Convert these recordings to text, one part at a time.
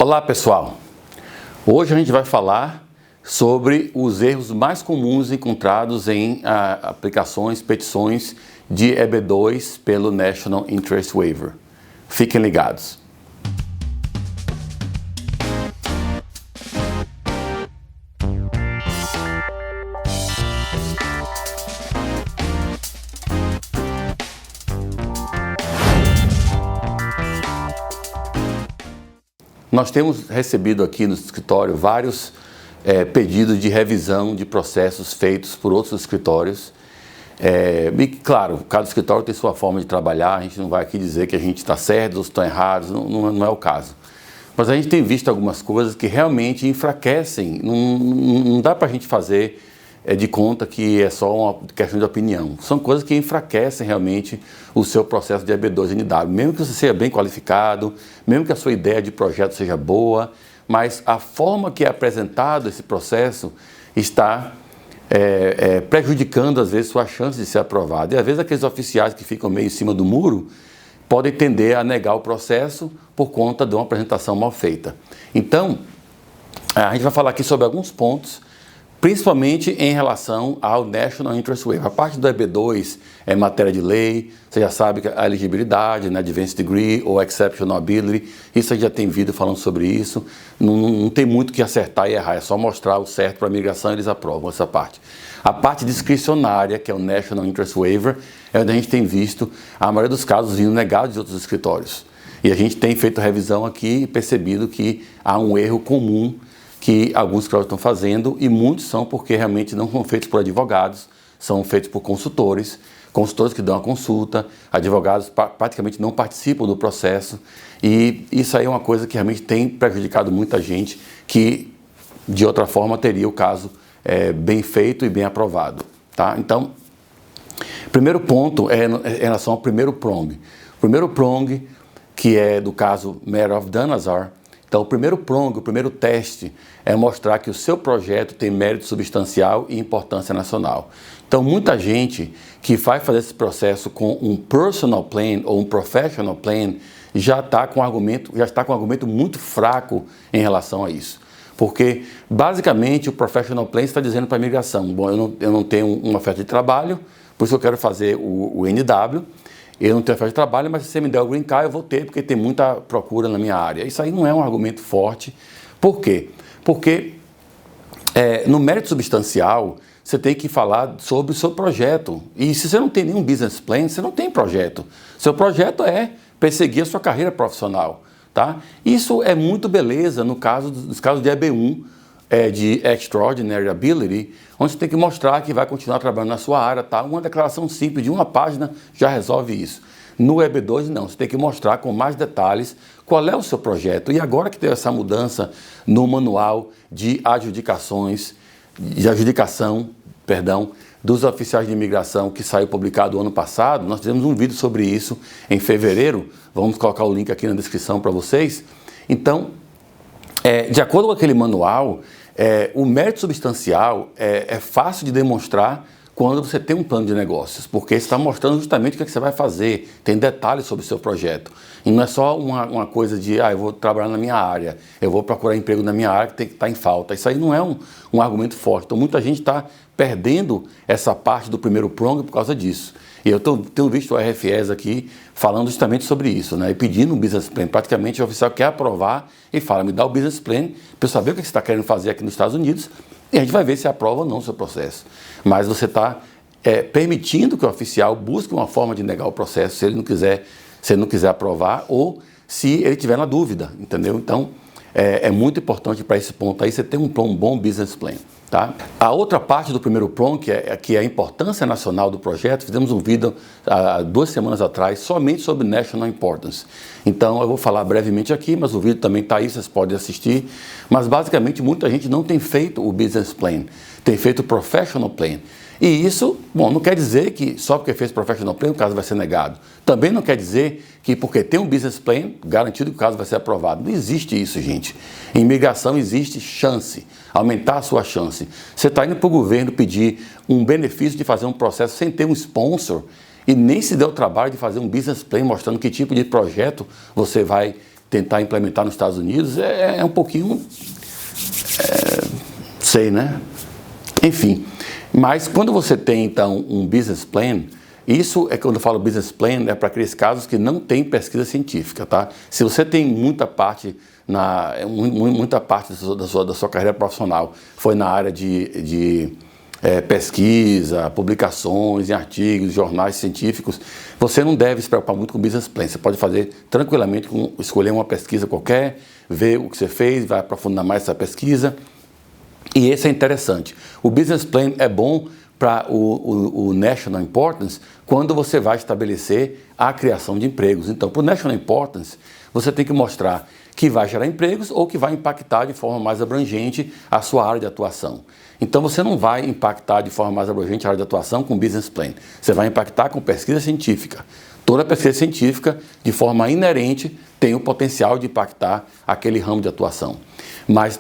Olá pessoal, hoje a gente vai falar sobre os erros mais comuns encontrados em aplicações, petições de EB2 pelo National Interest Waiver. Fiquem ligados. Nós temos recebido aqui no escritório vários pedidos de revisão de processos feitos por outros escritórios. E claro, cada escritório tem sua forma de trabalhar, a gente não vai aqui dizer que a gente está certo ou estão errados, não é o caso. Mas a gente tem visto algumas coisas que realmente enfraquecem, não dá para a gente fazer de conta que é só uma questão de opinião. São coisas que enfraquecem realmente o seu processo de EB2NW, mesmo que você seja bem qualificado, mesmo que a sua ideia de projeto seja boa, mas a forma que é apresentado esse processo está prejudicando às vezes sua chance de ser aprovado. E às vezes aqueles oficiais que ficam meio em cima do muro podem tender a negar o processo por conta de uma apresentação mal feita. Então, a gente vai falar aqui sobre alguns pontos, principalmente em relação ao National Interest Waiver. A parte do EB2 é matéria de lei, você já sabe que a elegibilidade, né, Advanced Degree ou Exceptional Ability, isso a gente já tem vídeo falando sobre isso, não tem muito que acertar e errar, é só mostrar o certo para a imigração e eles aprovam essa parte. A parte discricionária, que é o National Interest Waiver, é onde a gente tem visto a maioria dos casos vindo negados de outros escritórios. E a gente tem feito revisão aqui e percebido que há um erro comum que alguns escritórios estão fazendo, e muitos são porque realmente não são feitos por advogados, são feitos por consultores que dão a consulta, advogados praticamente não participam do processo, e isso aí é uma coisa que realmente tem prejudicado muita gente que de outra forma teria o caso bem feito e bem aprovado, tá? Então, primeiro ponto é em relação ao primeiro prong. O primeiro prong, que é do caso Matter of Dun-Azar. Então, o primeiro prong, o primeiro teste é mostrar que o seu projeto tem mérito substancial e importância nacional. Então, muita gente que vai fazer esse processo com um personal plan ou um professional plan já está com um argumento muito fraco em relação a isso. Porque, basicamente, o professional plan está dizendo para a imigração, bom, eu não tenho uma oferta de trabalho, por isso eu quero fazer o NW, eu não tenho oferta de trabalho, mas se você me der o Green Card, eu vou ter, porque tem muita procura na minha área. Isso aí não é um argumento forte. Por quê? Porque no mérito substancial, você tem que falar sobre o seu projeto. E se você não tem nenhum business plan, você não tem projeto. Seu projeto é perseguir a sua carreira profissional, tá? Isso é muito beleza nos casos de EB1, de Extraordinary Ability, onde você tem que mostrar que vai continuar trabalhando na sua área, tá? Uma declaração simples de uma página já resolve isso. No EB2 não, você tem que mostrar com mais detalhes qual é o seu projeto. E agora que teve essa mudança no manual de adjudicação, dos oficiais de imigração, que saiu publicado ano passado, nós fizemos um vídeo sobre isso em fevereiro, vamos colocar o link aqui na descrição para vocês. Então, de acordo com aquele manual, o mérito substancial é fácil de demonstrar quando você tem um plano de negócios, porque você está mostrando justamente o que você vai fazer, tem detalhes sobre o seu projeto. E não é só uma coisa de, eu vou trabalhar na minha área, eu vou procurar emprego na minha área que tem que estar em falta. Isso aí não é um argumento forte. Então muita gente está perdendo essa parte do primeiro prong por causa disso. E eu tenho visto o RFEs aqui falando justamente sobre isso, né? E pedindo um business plan. Praticamente o oficial quer aprovar e fala, me dá o business plan para eu saber o que você está querendo fazer aqui nos Estados Unidos e a gente vai ver se aprova ou não o seu processo. Mas você está permitindo que o oficial busque uma forma de negar o processo se ele não quiser aprovar ou se ele tiver na dúvida, entendeu? Então, é muito importante para esse ponto aí você ter um bom business plan. Tá? A outra parte do primeiro prong, que é a importância nacional do projeto, fizemos um vídeo há 2 semanas atrás somente sobre National Importance. Então eu vou falar brevemente aqui, mas o vídeo também está aí, vocês podem assistir. Mas basicamente muita gente não tem feito o business plan, tem feito o professional plan. E isso, bom, não quer dizer que só porque fez professional plan o caso vai ser negado. Também não quer dizer que porque tem um business plan, garantido que o caso vai ser aprovado. Não existe isso, gente. Em imigração existe chance, aumentar a sua chance. Você está indo para o governo pedir um benefício de fazer um processo sem ter um sponsor e nem se deu o trabalho de fazer um business plan mostrando que tipo de projeto você vai tentar implementar nos Estados Unidos é um pouquinho, sei, né? Enfim, mas quando você tem então um business plan, isso é quando eu falo business plan, é para aqueles casos que não tem pesquisa científica, tá? Se você tem muita parte da sua carreira profissional foi na área de pesquisa, publicações em artigos, jornais científicos, você não deve se preocupar muito com business plan. Você pode fazer tranquilamente, escolher uma pesquisa qualquer, ver o que você fez, vai aprofundar mais essa pesquisa. E esse é interessante. O business plan é bom para o National Importance quando você vai estabelecer a criação de empregos. Então, para o National Importance, você tem que mostrar que vai gerar empregos ou que vai impactar de forma mais abrangente a sua área de atuação. Então, você não vai impactar de forma mais abrangente a área de atuação com business plan. Você vai impactar com pesquisa científica. Toda pesquisa científica, de forma inerente, tem o potencial de impactar aquele ramo de atuação. Mas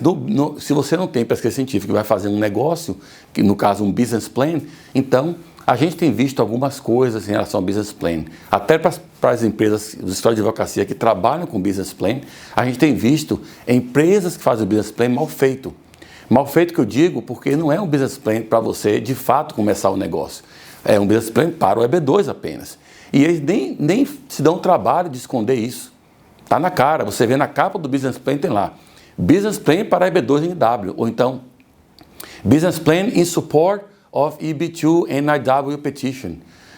se você não tem pesquisa científica e vai fazer um negócio, que no caso um business plan, então a gente tem visto algumas coisas em relação ao business plan. Até para as empresas do escritório de advocacia que trabalham com business plan, a gente tem visto empresas que fazem o business plan mal feito. Mal feito que eu digo porque não é um business plan para você de fato começar o negócio. É um business plan para o EB2 apenas. E eles nem se dão o trabalho de esconder isso. Está na cara, você vê na capa do business plan, tem lá. Business Plan para EB2NW, ou então Business Plan in Support of EB2 NIW Petition.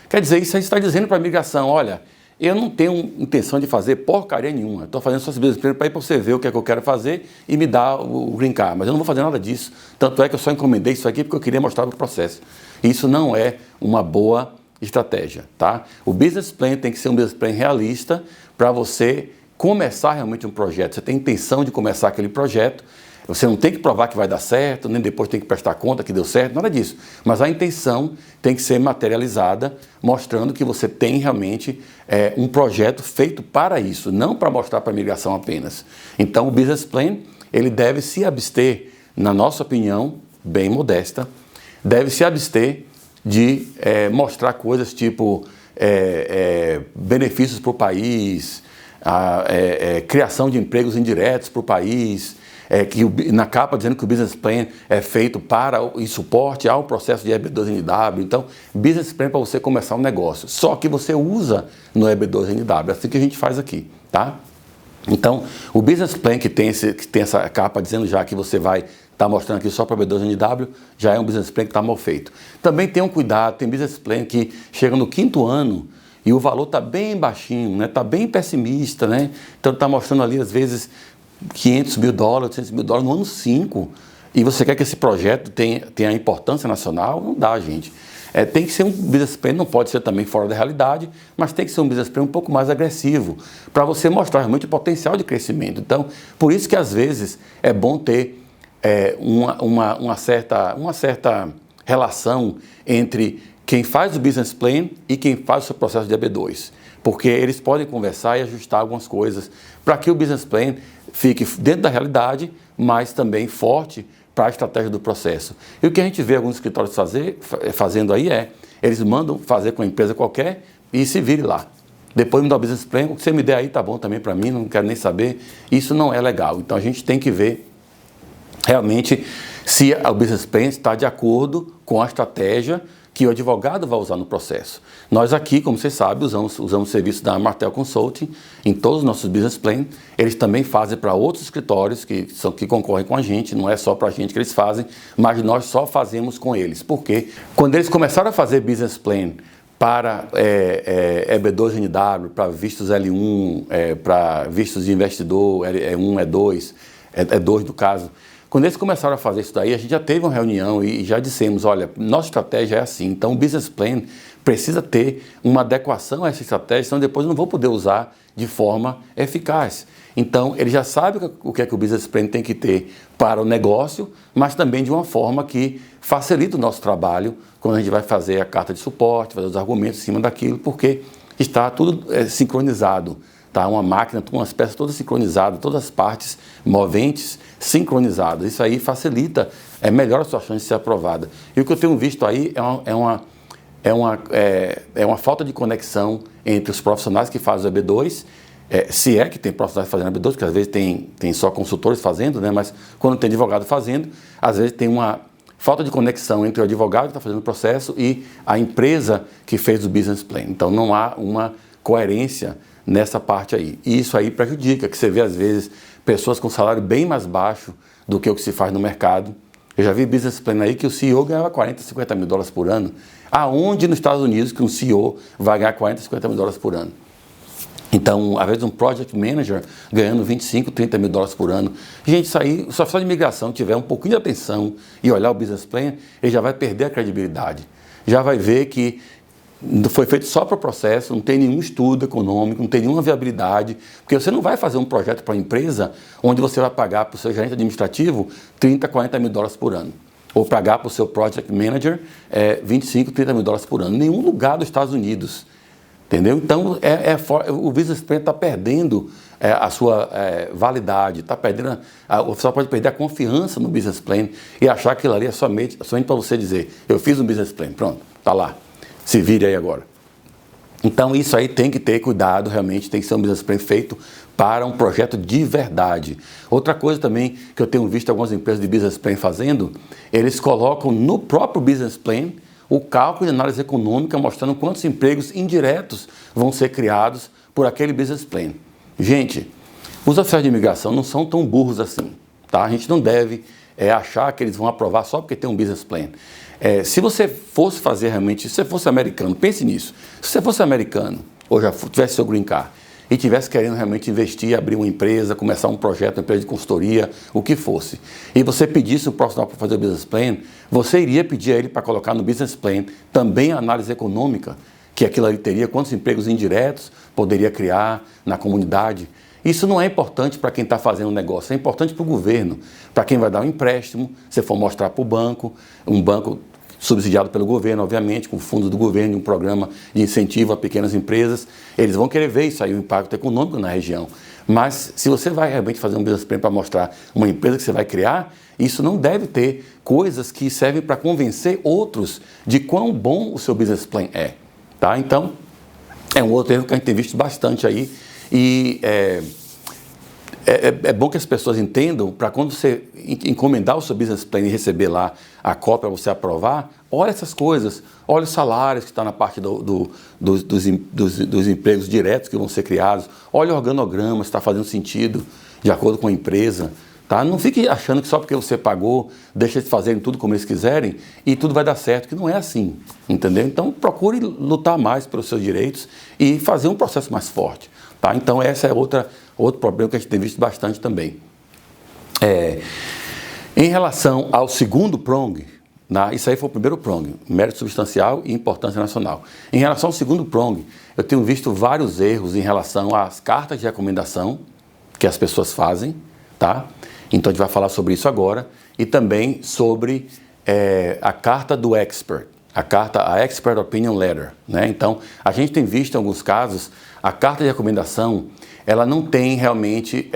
Quer dizer, isso aí está dizendo para a imigração, olha, eu não tenho intenção de fazer porcaria nenhuma, estou fazendo só esse Business Plan para ir para você ver o que é que eu quero fazer e me dar o green card, mas eu não vou fazer nada disso, tanto é que eu só encomendei isso aqui porque eu queria mostrar o processo. Isso não é uma boa estratégia, tá? O Business Plan tem que ser um Business Plan realista para você começar realmente um projeto. Você tem intenção de começar aquele projeto, você não tem que provar que vai dar certo, nem depois tem que prestar conta que deu certo, nada disso. Mas a intenção tem que ser materializada, mostrando que você tem realmente um projeto feito para isso, não para mostrar para a imigração apenas. Então o Business Plan, ele deve se abster, na nossa opinião, bem modesta, deve se abster de mostrar coisas tipo benefícios para o país, criação de empregos indiretos para o país, na capa dizendo que o Business Plan é feito em suporte ao processo de EB2NW. Então, Business Plan para você começar um negócio. Só que você usa no EB2NW, é assim que a gente faz aqui, tá? Então, o Business Plan que tem essa capa dizendo já que você vai estar mostrando aqui só para EB2NW, já é um Business Plan que está mal feito. Também tenham cuidado, tem Business Plan que chega no 5º ano e o valor está bem baixinho, né? Está bem pessimista, né? Então está mostrando ali, às vezes, $500 mil, $800 mil no ano 5, e você quer que esse projeto tenha importância nacional? Não dá, gente. Tem que ser um business plan, não pode ser também fora da realidade, mas tem que ser um business plan um pouco mais agressivo, para você mostrar realmente o potencial de crescimento. Então, por isso que às vezes é bom ter uma certa relação entre quem faz o business plan e quem faz o seu processo de EB2, porque eles podem conversar e ajustar algumas coisas para que o business plan fique dentro da realidade, mas também forte para a estratégia do processo. E o que a gente vê alguns escritórios fazendo aí eles mandam fazer com uma empresa qualquer e se vire lá. Depois me dá o business plan, o que você me der aí tá bom também para mim, não quero nem saber. Isso não é legal. Então a gente tem que ver realmente se o business plan está de acordo com a estratégia que o advogado vai usar no processo. Nós aqui, como vocês sabem, usamos o serviço da Martel Consulting em todos os nossos business plan. Eles também fazem para outros escritórios que concorrem com a gente, não é só para a gente que eles fazem, mas nós só fazemos com eles. Porque quando eles começaram a fazer business plan para EB2NW, para vistos L1, para vistos de investidor, E1, E2, E2 do caso, quando eles começaram a fazer isso daí, a gente já teve uma reunião e já dissemos, olha, nossa estratégia é assim, então o business plan precisa ter uma adequação a essa estratégia, senão depois eu não vou poder usar de forma eficaz. Então, ele já sabe o que é que o business plan tem que ter para o negócio, mas também de uma forma que facilita o nosso trabalho quando a gente vai fazer a carta de suporte, fazer os argumentos em cima daquilo, porque está tudo sincronizado. Tá? Uma máquina, umas peças todas sincronizadas, todas as partes moventes sincronizadas. Isso aí facilita, melhora a sua chance de ser aprovada. E o que eu tenho visto aí é uma falta de conexão entre os profissionais que fazem o EB2 se é que tem profissionais fazendo AB12, porque às vezes tem só consultores fazendo, né? Mas quando tem advogado fazendo, às vezes tem uma falta de conexão entre o advogado que está fazendo o processo e a empresa que fez o business plan. Então não há uma coerência nessa parte aí. E isso aí prejudica, que você vê às vezes pessoas com salário bem mais baixo do que o que se faz no mercado. Eu já vi business plan aí que o CEO ganhava 40, 50 mil dólares por ano. Aonde nos Estados Unidos que um CEO vai ganhar 40, 50 mil dólares por ano? Então, às vezes um project manager ganhando 25, 30 mil dólares por ano. Gente, isso aí, se o oficial de imigração tiver um pouquinho de atenção e olhar o business plan, ele já vai perder a credibilidade. Já vai ver que foi feito só para o processo, não tem nenhum estudo econômico, não tem nenhuma viabilidade, porque você não vai fazer um projeto para a empresa onde você vai pagar para o seu gerente administrativo 30, 40 mil dólares por ano. Ou pagar para o seu project manager 25, 30 mil dólares por ano. Em nenhum lugar dos Estados Unidos. Entendeu? Então, o business plan está perdendo a sua validade, está perdendo, o oficial pode perder a confiança no business plan e achar que aquilo ali é somente para você dizer, eu fiz um business plan, pronto, está lá, se vire aí agora. Então, isso aí tem que ter cuidado, realmente tem que ser um business plan feito para um projeto de verdade. Outra coisa também que eu tenho visto algumas empresas de business plan fazendo, eles colocam no próprio business plan o cálculo de análise econômica mostrando quantos empregos indiretos vão ser criados por aquele business plan. Gente, os oficiais de imigração não são tão burros assim, tá? A gente não deve achar que eles vão aprovar só porque tem um business plan. Se você fosse fazer realmente, se você fosse americano, pense nisso. Se você fosse americano, ou já tivesse seu green card, e tivesse querendo realmente investir, abrir uma empresa, começar um projeto, uma empresa de consultoria, o que fosse, e você pedisse o profissional para fazer o business plan, você iria pedir a ele para colocar no business plan também a análise econômica, que aquilo ali teria, quantos empregos indiretos poderia criar na comunidade. Isso não é importante para quem está fazendo um negócio, é importante para o governo, para quem vai dar um empréstimo, se for mostrar para o banco, um banco subsidiado pelo governo, obviamente, com fundos do governo, um programa de incentivo a pequenas empresas, eles vão querer ver isso aí, o impacto econômico na região. Mas se você vai realmente fazer um business plan para mostrar uma empresa que você vai criar, isso não deve ter coisas que servem para convencer outros de quão bom o seu business plan é. Tá? Então, é um outro erro que a gente tem visto bastante aí e é bom que as pessoas entendam, para quando você encomendar o seu business plan e receber lá a cópia para você aprovar, olha essas coisas, olha os salários que está na parte dos empregos diretos que vão ser criados, olha o organograma, se está fazendo sentido de acordo com a empresa. Tá? Não fique achando que só porque você pagou, deixa eles fazerem tudo como eles quiserem e tudo vai dar certo, que não é assim, entendeu? Então procure lutar mais pelos seus direitos e fazer um processo mais forte. Tá? Então esse é outro problema que a gente tem visto bastante também. Em relação ao segundo prong, isso aí foi o primeiro prong, mérito substancial e importância nacional. Em relação ao segundo prong, eu tenho visto vários erros em relação às cartas de recomendação que as pessoas fazem, tá? Então a gente vai falar sobre isso agora e também sobre a carta do expert, a Expert Opinion Letter, né? Então a gente tem visto em alguns casos a carta de recomendação, ela não tem realmente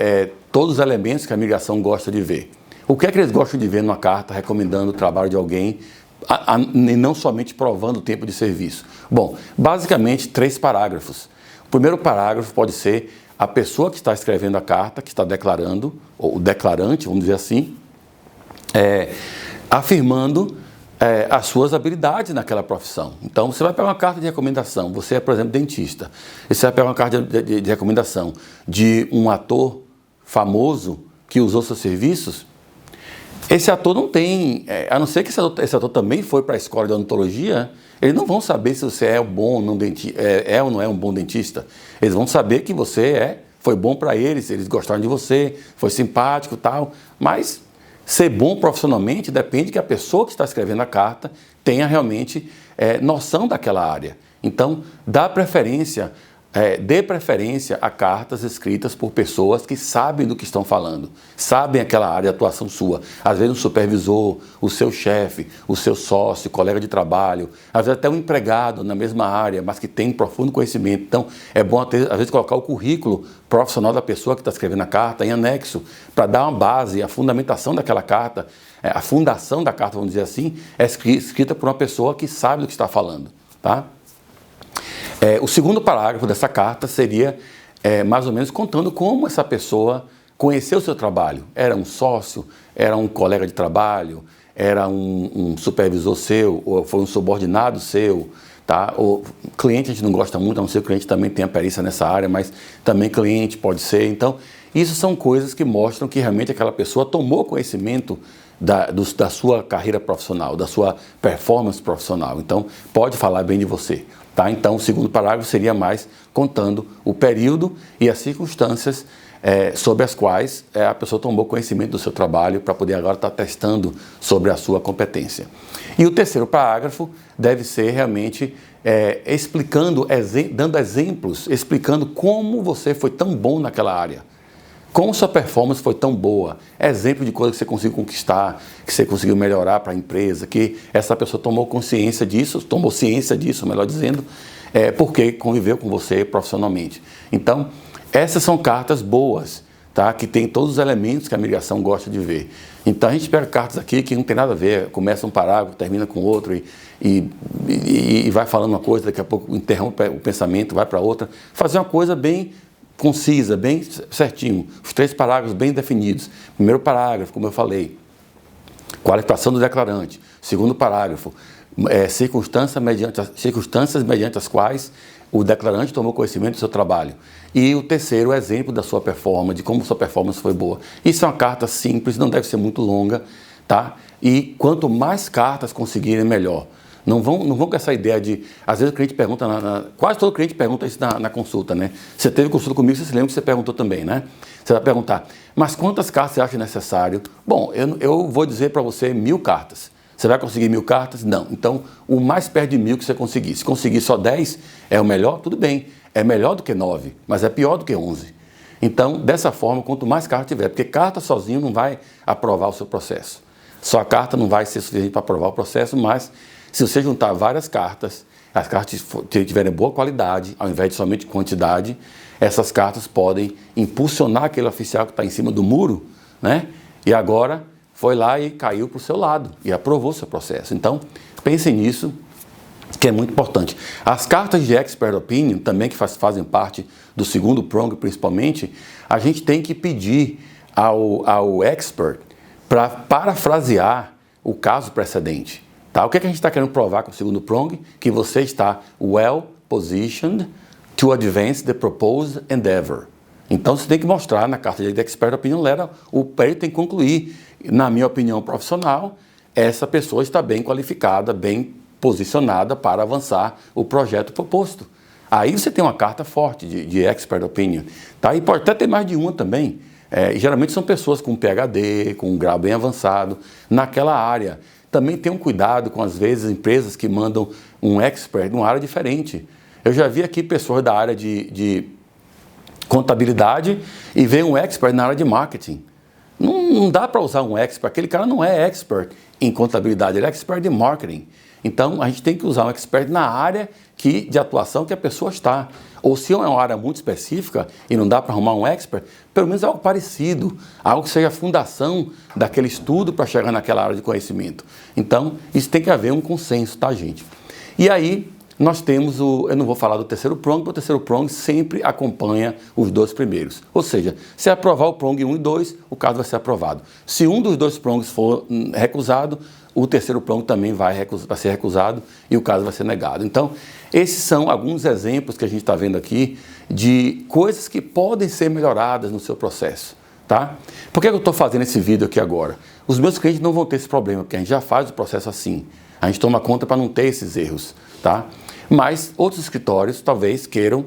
todos os elementos que a imigração gosta de ver. O que é que eles gostam de ver numa carta recomendando o trabalho de alguém e não somente provando o tempo de serviço? Bom, basicamente 3 parágrafos. O primeiro parágrafo pode ser a pessoa que está escrevendo a carta, que está declarando, ou o declarante, vamos dizer assim, afirmando as suas habilidades naquela profissão. Então, você vai pegar uma carta de recomendação, você é, por exemplo, dentista, e você vai pegar uma carta de recomendação de um ator famoso que usou seus serviços. Esse ator não tem, a não ser que esse ator também foi para a escola de odontologia, eles não vão saber se você é bom ou não ou não é um bom dentista. Eles vão saber que você foi bom para eles gostaram de você, foi simpático e tal, mas ser bom profissionalmente depende que a pessoa que está escrevendo a carta tenha realmente noção daquela área. Então, dê preferência a cartas escritas por pessoas que sabem do que estão falando, sabem aquela área de atuação sua. Às vezes um supervisor, o seu chefe, o seu sócio, colega de trabalho, às vezes até um empregado na mesma área, mas que tem profundo conhecimento. Então, é bom às vezes colocar o currículo profissional da pessoa que está escrevendo a carta em anexo, para dar uma base, a fundamentação daquela carta, a fundação da carta, vamos dizer assim, é escrita por uma pessoa que sabe do que está falando, tá? O segundo parágrafo dessa carta seria mais ou menos contando como essa pessoa conheceu o seu trabalho. Era um sócio, era um colega de trabalho, era um supervisor seu, ou foi um subordinado seu, tá? O cliente a gente não gosta muito, a não ser que o cliente também tenha perícia nessa área, mas também cliente pode ser. Então, isso são coisas que mostram que realmente aquela pessoa tomou conhecimento da sua carreira profissional, da sua performance profissional. Então, pode falar bem de você. Tá? Então, o segundo parágrafo seria mais contando o período e as circunstâncias sobre as quais a pessoa tomou conhecimento do seu trabalho para poder agora estar testando sobre a sua competência. E o terceiro parágrafo deve ser realmente explicando, dando exemplos, explicando como você foi tão bom naquela área. Como sua performance foi tão boa, exemplo de coisa que você conseguiu conquistar, que você conseguiu melhorar para a empresa, que essa pessoa tomou ciência disso, melhor dizendo, porque conviveu com você profissionalmente. Então, essas são cartas boas, tá? Que tem todos os elementos que a migração gosta de ver. Então, a gente pega cartas aqui que não tem nada a ver, começa um parágrafo, termina com outro e vai falando uma coisa, daqui a pouco interrompe o pensamento, vai para outra. Fazer uma coisa bem concisa, bem certinho, os 3 parágrafos bem definidos. Primeiro parágrafo, como eu falei, qualificação do declarante. Segundo parágrafo, circunstâncias mediante as quais o declarante tomou conhecimento do seu trabalho. E o terceiro, exemplo da sua performance, de como sua performance foi boa. Isso é uma carta simples, não deve ser muito longa, tá? E quanto mais cartas conseguirem, melhor. Não vão com essa ideia de... Às vezes o cliente pergunta, quase todo cliente pergunta isso na consulta, né? Você teve consulta comigo, você se lembra que você perguntou também, né? Você vai perguntar, mas quantas cartas você acha necessário? Bom, eu vou dizer para você 1000 cartas. Você vai conseguir 1000 cartas? Não. Então, o mais perto de 1000 que você conseguir. Se conseguir só 10, é o melhor? Tudo bem. É melhor do que 9, mas é pior do que 11. Então, dessa forma, quanto mais carta tiver, porque carta sozinho não vai aprovar o seu processo. Só a carta não vai ser suficiente para aprovar o processo, mas se você juntar várias cartas, as cartas tiverem boa qualidade, ao invés de somente quantidade, essas cartas podem impulsionar aquele oficial que está em cima do muro, né? E agora foi lá e caiu para o seu lado e aprovou o seu processo. Então, pensem nisso, que é muito importante. As cartas de Expert Opinion, também que fazem parte do segundo prong, principalmente, a gente tem que pedir ao expert para parafrasear o caso precedente. Tá? O que a gente está querendo provar com o segundo prong? Que você está well positioned to advance the proposed endeavor. Então, você tem que mostrar na carta de Expert Opinion Letter, o perito tem que concluir, na minha opinião profissional, essa pessoa está bem qualificada, bem posicionada para avançar o projeto proposto. Aí você tem uma carta forte de Expert Opinion. Tá? E pode até ter mais de uma também. E geralmente são pessoas com PhD, com um grau bem avançado, naquela área. Também tenham cuidado com, às vezes, empresas que mandam um expert numa área diferente. Eu já vi aqui pessoas da área de contabilidade e vem um expert na área de marketing. Não dá para usar um expert, aquele cara não é expert em contabilidade, ele é expert em marketing. Então, a gente tem que usar um expert na área de atuação que a pessoa está. Ou se é uma área muito específica e não dá para arrumar um expert, pelo menos algo parecido, algo que seja a fundação daquele estudo para chegar naquela área de conhecimento. Então, isso tem que haver um consenso, tá, gente? E aí, nós temos eu não vou falar do terceiro prong, porque o terceiro prong sempre acompanha os 2 primeiros. Ou seja, se aprovar o prong 1 e 2, o caso vai ser aprovado. Se um dos 2 prongs for recusado, o terceiro prong também vai ser recusado e o caso vai ser negado. Então, esses são alguns exemplos que a gente está vendo aqui de coisas que podem ser melhoradas no seu processo. Tá? Por que eu estou fazendo esse vídeo aqui agora? Os meus clientes não vão ter esse problema, porque a gente já faz o processo assim. A gente toma conta para não ter esses erros. Tá? Mas outros escritórios talvez queiram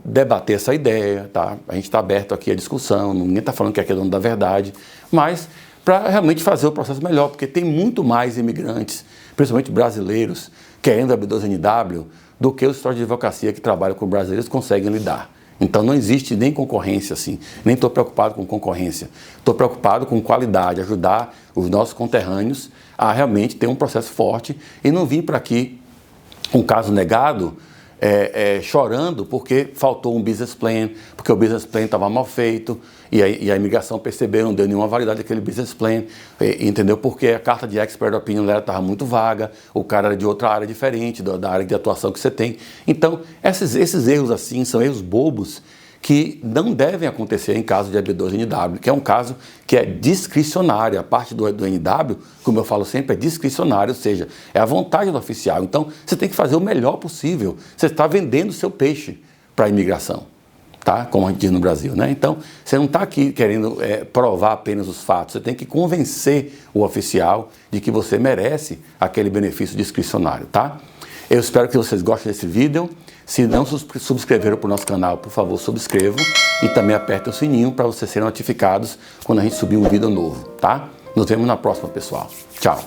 debater essa ideia. Tá? A gente está aberto aqui à discussão, ninguém está falando que aqui é dono da verdade, mas para realmente fazer o processo melhor, porque tem muito mais imigrantes, principalmente brasileiros, querendo abrir 2NW, do que os escritórios de advocacia que trabalham com brasileiros conseguem lidar. Então não existe nem concorrência assim, nem estou preocupado com concorrência, estou preocupado com qualidade, ajudar os nossos conterrâneos a realmente ter um processo forte e não vir para aqui um caso negado chorando porque faltou um business plan, porque o business plan estava mal feito e a imigração percebeu, não deu nenhuma validade àquele business plan, entendeu? Porque a carta de Expert Opinion estava muito vaga, o cara era de outra área diferente da área de atuação que você tem. Então, esses erros assim são erros bobos que não devem acontecer em caso de EB2NW, que é um caso que é discricionário. A parte do NW, como eu falo sempre, é discricionário, ou seja, é a vontade do oficial. Então, você tem que fazer o melhor possível. Você está vendendo o seu peixe para a imigração, tá? Como a gente diz no Brasil, né? Então, você não está aqui querendo provar apenas os fatos, você tem que convencer o oficial de que você merece aquele benefício discricionário, tá? Eu espero que vocês gostem desse vídeo. Se não subscreveram para o nosso canal, por favor, subscrevam e também apertem o sininho para vocês serem notificados quando a gente subir um vídeo novo, tá? Nos vemos na próxima, pessoal. Tchau!